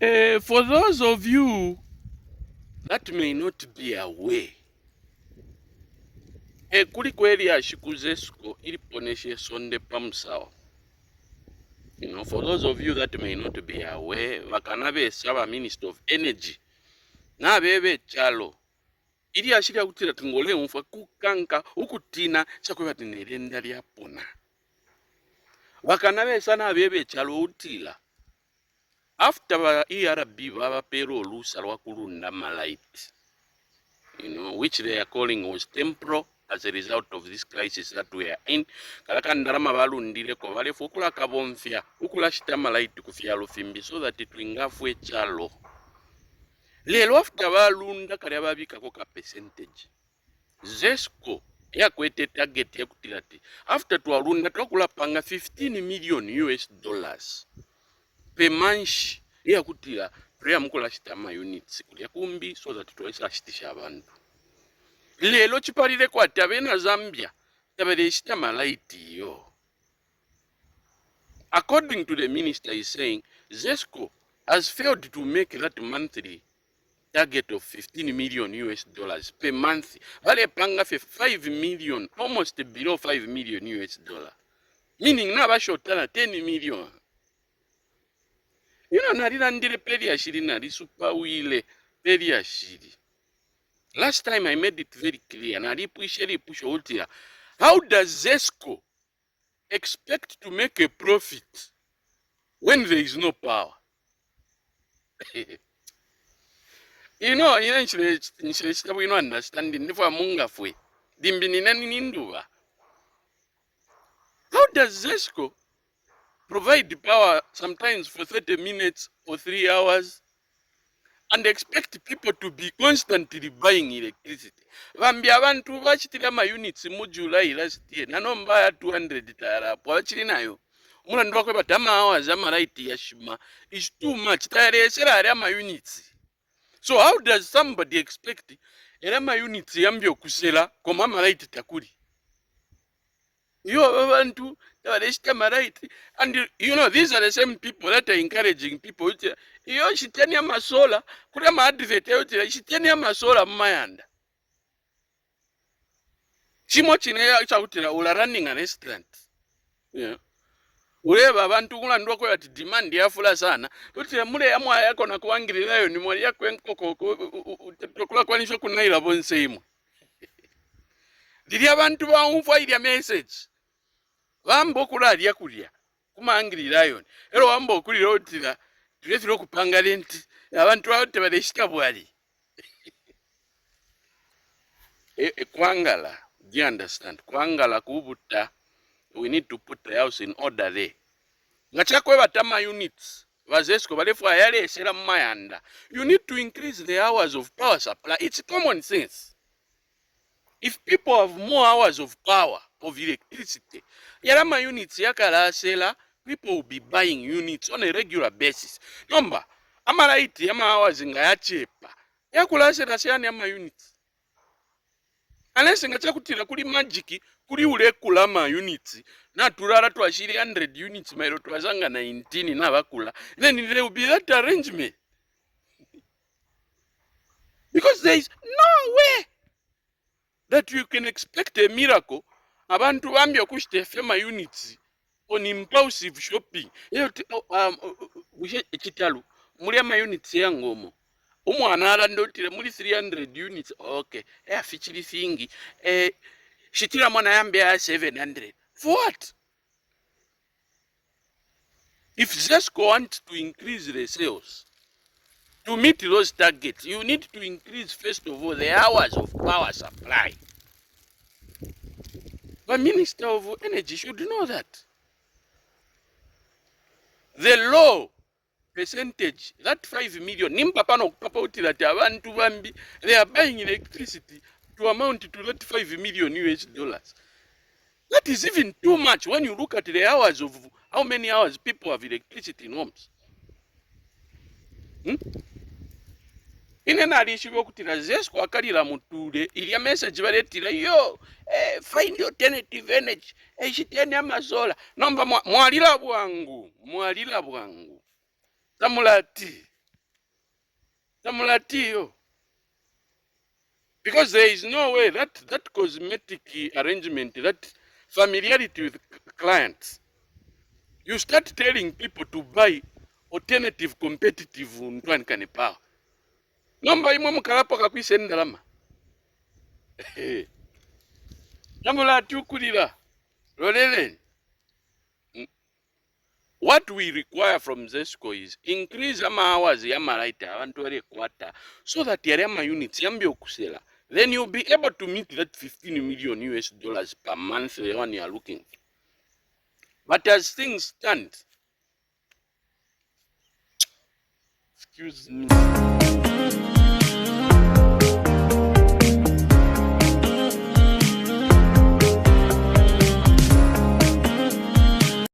For those of you that may not be aware, kuli kweli ashikuzesko iliponeshe sonde pamsawa. For those of you that may not be aware, vakanabe saba Minister of Energy na bebe chalo ili ashika kutira tungole umfa kukanka ukutina chakweba tinerenda lyapona vakanabe sana bebe chalo utila after ba ERB baba pero olusa lwakulunda malite, which they are calling was temporal as a result of this crisis that we are in. Kalaka ndarama balundire ko bale fukula kabonfya ukula shita malite kufya lufimbi so that twingafwe chalo lelo after balunda kali ababika ko ka percentage ZESCO yakwete target yakutirati after twalunda twakula panga 15 million US dollars per month yakutira tuya mukula shitama units kulya kumbi so that twesa shitisha abantu lelo chipalire kwa tabena Zambia tabere shitama light yo. According to the minister, is saying ZESCO has failed to make that monthly target of 15 million US dollars per month. Vale panga 5 million, almost below 5 million US dollar. Meaning na bashotana 10 million. Narira ndire peli ya shiri nari super wile peli ya shiri. Last time I made it very clear, nari push ultia. How does ZESCO expect to make a profit when there is no power? We don't understand never mungafwe. Dimbinina ninduwa. How does ZESCO provide power sometimes for 30 minutes or 3 hours and expect people to be constantly buying electricity? Vambia abantu bachitira ma units mu July last year. Nanomba ya 200 tarapo. Wachiri nayo. Muna ndwakwe batama hours ama right ya shima. Is too much. Tayari sera ma units. So how does somebody expect ma units yambio kusela koma ma right takuri? Abantu and these are the same people that are encouraging people. Shitani ya masola kule ma advert shitani ya masola mayanda. Chimo chine ya chakutira ula running a restaurant. Ureba abantu kula ndwa kwa demand ya fula sana. Utira mule ya mwa yako na kuangirirayo ni mwali yako enkoko kula kwanisho kunaila bonse imu. Dili abantu ba umfa ili ya message. Wambo kula alia kulia kuma angirirayo. Ero wambo kuli rotira tulefiro kupanga lenti abantu wote baleshika bwali. Kwangala, do you understand? Kwangala kubuta, we need to put the house in order there. Ngachakwe batama units ZESCO balefu ayale esera mayanda. You need to increase the hours of power supply. It's common sense. If people have more hours of power, of electricity, yarama units yakala sela, people will be buying units on a regular basis. Number, amalaiti yama hours nga ya chepa. Yakula sela sela yama units. Unless ngachakutira kuli magic, kuli ule kulama units. Na turara tuashiri 100 units mairo tuazanga 19 na wakula. Then there will be that arrangement. Because there is no way that you can expect a miracle. Abantu bambia kushite fema units on impulsive shopping. Chitalu, muli ma units ya ngomo. Umwana alandotire muli 300 units. Okay. Fichili fingi. Shitira mwana yambia 700. For what? If ZESCO wants to increase the sales, to meet those targets, you need to increase, first of all, the hours of power supply. The Minister of Energy should know that. The low percentage, that 5 million, they are buying electricity to amount to that 5 million US dollars. That is even too much when you look at the hours of how many hours people have electricity in homes. Inena alishibo kutira ZESCO akalira muture ili message baletira find alternative energy shiteni amasola nomba mwalira bwangu tamulati Tamulatiyo. Because there is no way that cosmetic arrangement, that familiarity with clients, you start telling people to buy alternative competitive ntwani kanepa. Nomba imwe mukalapo kakwise ndalama. Tamulati ukulira. Lolele. What we require from ZESCO is increase ama hours yama light abantu wale quarter so that yale ama units yambi okusela. Then you'll be able to meet that 15 million US dollars per month the one you are looking for. But as things stand, excuse me.